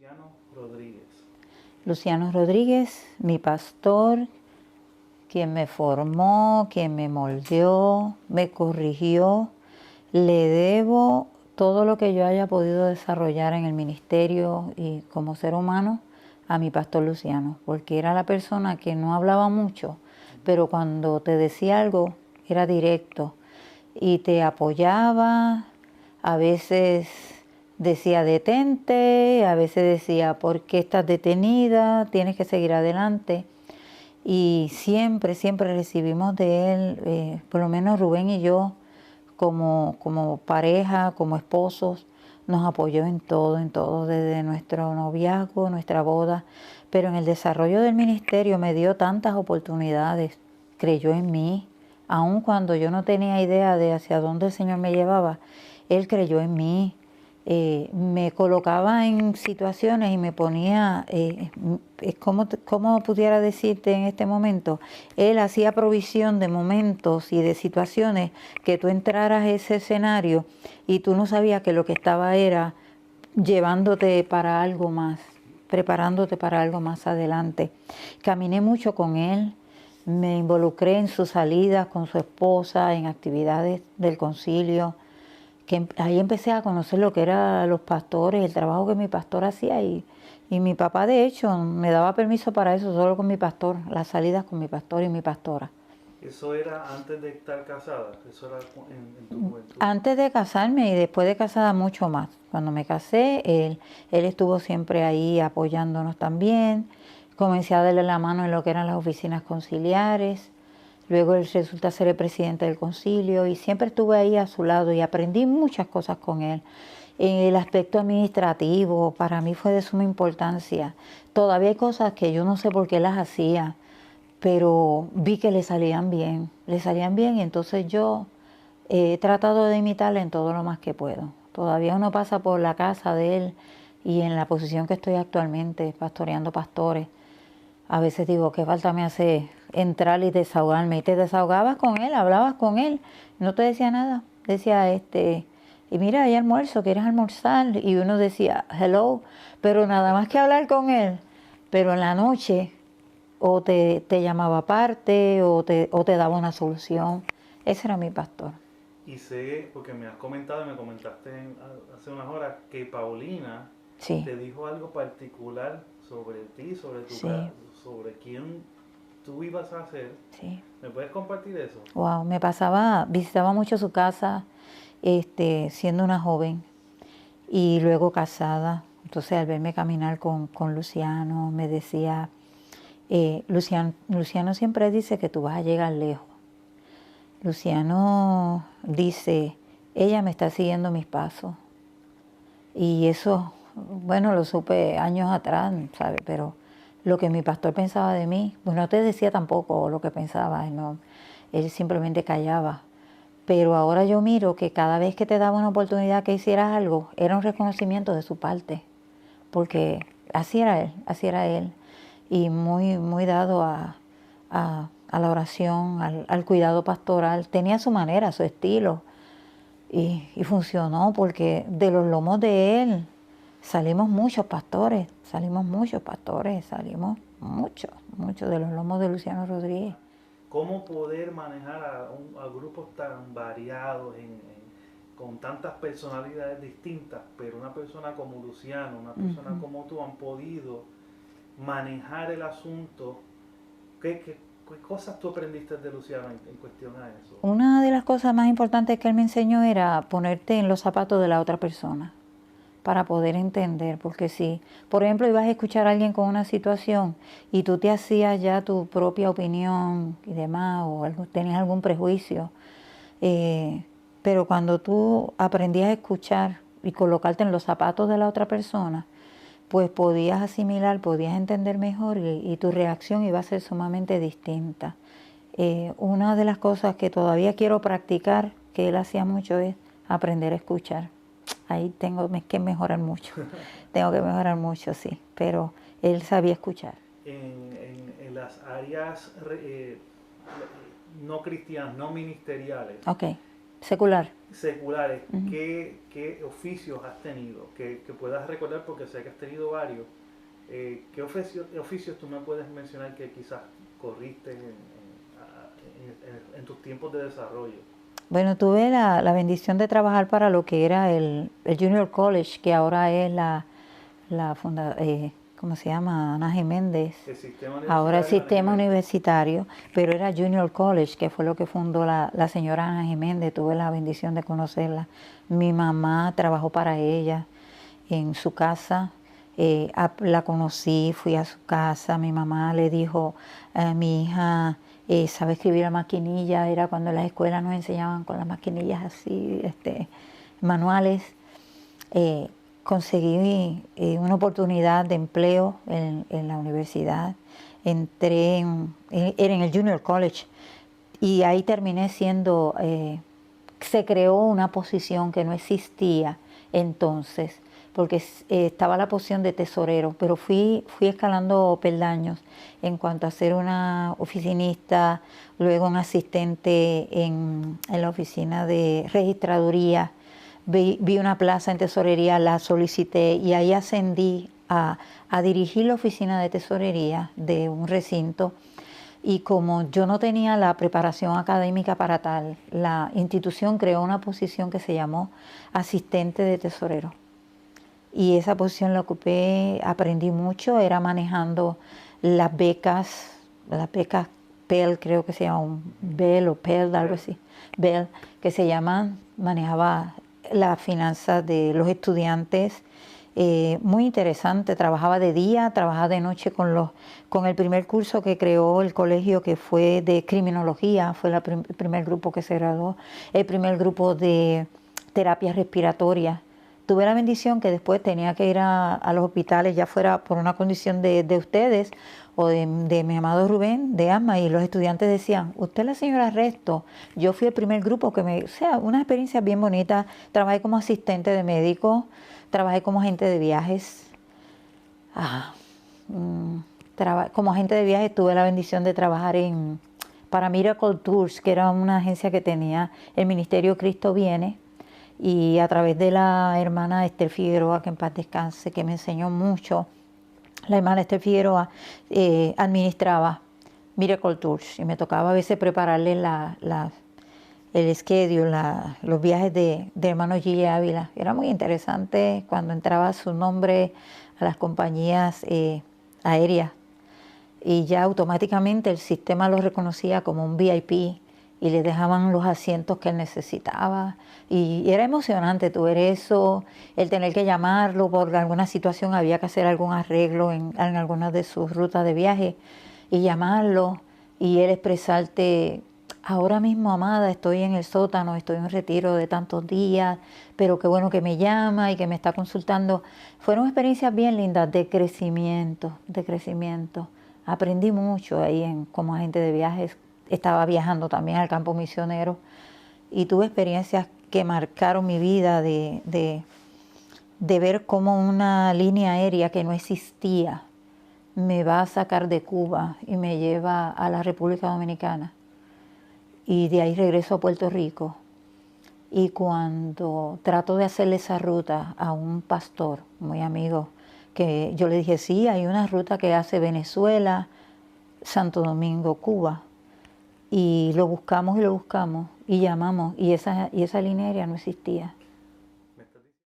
Luciano Rodríguez. Luciano Rodríguez, mi pastor, quien me formó, quien me moldeó, me corrigió. Le debo todo lo que yo haya podido desarrollar en el ministerio y como ser humano a mi pastor Luciano, porque era la persona que no hablaba mucho, pero cuando te decía algo era directo y te apoyaba. A veces decía detente, a veces decía ¿por qué estás detenida? Tienes que seguir adelante. Y siempre, siempre recibimos de él, por lo menos Rubén y yo, como pareja, como esposos, nos apoyó en todo, desde nuestro noviazgo, nuestra boda, pero en el desarrollo del ministerio me dio tantas oportunidades, creyó en mí, aun cuando yo no tenía idea de hacia dónde el Señor me llevaba, Él creyó en mí. Me colocaba en situaciones y me ponía, ¿cómo pudiera decirte en este momento? Él hacía provisión de momentos y de situaciones que tú entraras a ese escenario y tú no sabías que lo que estaba era llevándote para algo más, preparándote para algo más adelante. Caminé mucho con él, me involucré en sus salidas con su esposa, en actividades del concilio, que ahí empecé a conocer lo que eran los pastores, el trabajo que mi pastor hacía y mi papá de hecho me daba permiso para eso solo con mi pastor, las salidas con mi pastor y mi pastora. ¿Eso era antes de estar casada? ¿Eso era en tu juventud? Antes de casarme y después de casada mucho más. Cuando me casé, él estuvo siempre ahí apoyándonos también. Comencé a darle la mano en lo que eran las oficinas conciliares. Luego él resulta ser el presidente del concilio y siempre estuve ahí a su lado y aprendí muchas cosas con él. El aspecto administrativo para mí fue de suma importancia. Todavía hay cosas que yo no sé por qué las hacía, pero vi que le salían bien y entonces yo he tratado de imitarle en todo lo más que puedo. Todavía uno pasa por la casa de él y en la posición que estoy actualmente, pastoreando pastores, a veces digo, qué falta me hace entrar y desahogarme. Y te desahogabas con él, hablabas con él, no te decía nada. Decía, y mira, hay almuerzo, ¿quieres almorzar? Y uno decía, hello, pero nada más que hablar con él. Pero en la noche, o te llamaba aparte, o te daba una solución. Ese era mi pastor. Y sé, porque me has comentado y me comentaste hace unas horas, que Paulina Sí, te dijo algo particular sobre ti, sobre tu sí, sobre quién tú ibas a ser. sí. ¿Me puedes compartir eso? Wow, visitaba mucho su casa, siendo una joven y luego casada. Entonces al verme caminar con Luciano, me decía, Luciano siempre dice que tú vas a llegar lejos. Luciano dice, ella me está siguiendo mis pasos. Y eso, bueno, lo supe años atrás, ¿sabes? Pero lo que mi pastor pensaba de mí, pues no te decía tampoco lo que pensaba, no, él simplemente callaba. Pero ahora yo miro que cada vez que te daba una oportunidad que hicieras algo, era un reconocimiento de su parte, porque así era él, y muy, muy dado a la oración, al cuidado pastoral. Tenía su manera, su estilo, y funcionó porque de los lomos de él salimos muchos de los lomos de Luciano Rodríguez. ¿Cómo poder manejar a grupos tan variados, con tantas personalidades distintas, pero una persona como Luciano, una persona como tú han podido manejar el asunto? ¿Qué cosas tú aprendiste de Luciano en cuestión a eso? Una de las cosas más importantes que él me enseñó era ponerte en los zapatos de la otra persona para poder entender, porque si, por ejemplo, ibas a escuchar a alguien con una situación y tú te hacías ya tu propia opinión y demás, o tenías algún prejuicio, pero cuando tú aprendías a escuchar y colocarte en los zapatos de la otra persona, pues podías asimilar, podías entender mejor y tu reacción iba a ser sumamente distinta. Una de las cosas que todavía quiero practicar, que él hacía mucho, es aprender a escuchar. Ahí tengo que mejorar mucho. Tengo que mejorar mucho, sí. Pero él sabía escuchar. En las áreas no cristianas, no ministeriales, Ok. secular. seculares, ¿qué oficios has tenido? Que puedas recordar, porque sé que has tenido varios. ¿Qué oficios tú me puedes mencionar que quizás corriste en tus tiempos de desarrollo? Bueno, tuve la bendición de trabajar para lo que era el Junior College, que ahora es ¿cómo se llama? Ana Jiménez. El sistema Ahora el sistema universitario. universitario, pero era Junior College, que fue lo que fundó la señora Ana Jiménez. Tuve la bendición de conocerla. Mi mamá trabajó para ella en su casa. La conocí, fui a su casa. Mi mamá le dijo a mi hija, sabe escribir a maquinilla. Era cuando en las escuelas nos enseñaban con las maquinillas así, manuales. Conseguí una oportunidad de empleo en la universidad. Entré era en el Junior College y ahí terminé siendo, se creó una posición que no existía entonces, porque estaba la posición de tesorero, pero fui escalando peldaños en cuanto a ser una oficinista, luego un asistente en la oficina de registraduría. Vi una plaza en tesorería, la solicité y ahí ascendí a dirigir la oficina de tesorería de un recinto. Y como yo no tenía la preparación académica para tal, la institución creó una posición que se llamó asistente de tesorero. Y esa posición la ocupé, aprendí mucho, era manejando las becas Pell, creo que se llama Bell o Pell, algo así, Bell, que se llaman, manejaba las finanzas de los estudiantes. Muy interesante, trabajaba de día, trabajaba de noche con el primer curso que creó el colegio, que fue de criminología, fue el primer grupo que se graduó, el primer grupo de terapias respiratorias. Tuve la bendición que después tenía que ir a los hospitales, ya fuera por una condición de ustedes o de mi amado Rubén, de asma, y los estudiantes decían, usted es la señora Resto. Yo fui el primer grupo o sea, una experiencia bien bonita. Trabajé como asistente de médico, trabajé como agente de viajes. Como agente de viajes tuve la bendición de trabajar para Miracle Tours, que era una agencia que tenía el Ministerio Cristo Viene, y a través de la hermana Esther Figueroa, que en paz descanse, que me enseñó mucho. La hermana Esther Figueroa administraba Miracle Tours y me tocaba a veces prepararle el schedule, los viajes de hermano Gille Ávila. Era muy interesante cuando entraba su nombre a las compañías aéreas y ya automáticamente el sistema lo reconocía como un VIP y le dejaban los asientos que él necesitaba. Y era emocionante ver eso, el tener que llamarlo por alguna situación, había que hacer algún arreglo en algunas de sus rutas de viaje, y llamarlo y él expresarte, ahora mismo, amada, estoy en el sótano, estoy en un retiro de tantos días, pero qué bueno que me llama y que me está consultando. Fueron experiencias bien lindas de crecimiento, de crecimiento. Aprendí mucho ahí como agente de viajes. Estaba viajando también al campo misionero y tuve experiencias que marcaron mi vida de ver cómo una línea aérea que no existía me va a sacar de Cuba y me lleva a la República Dominicana. Y de ahí regreso a Puerto Rico. Y cuando trato de hacerle esa ruta a un pastor muy amigo, que yo le dije, sí, hay una ruta que hace Venezuela, Santo Domingo, Cuba. Y lo buscamos y llamamos y esa línea aérea no existía.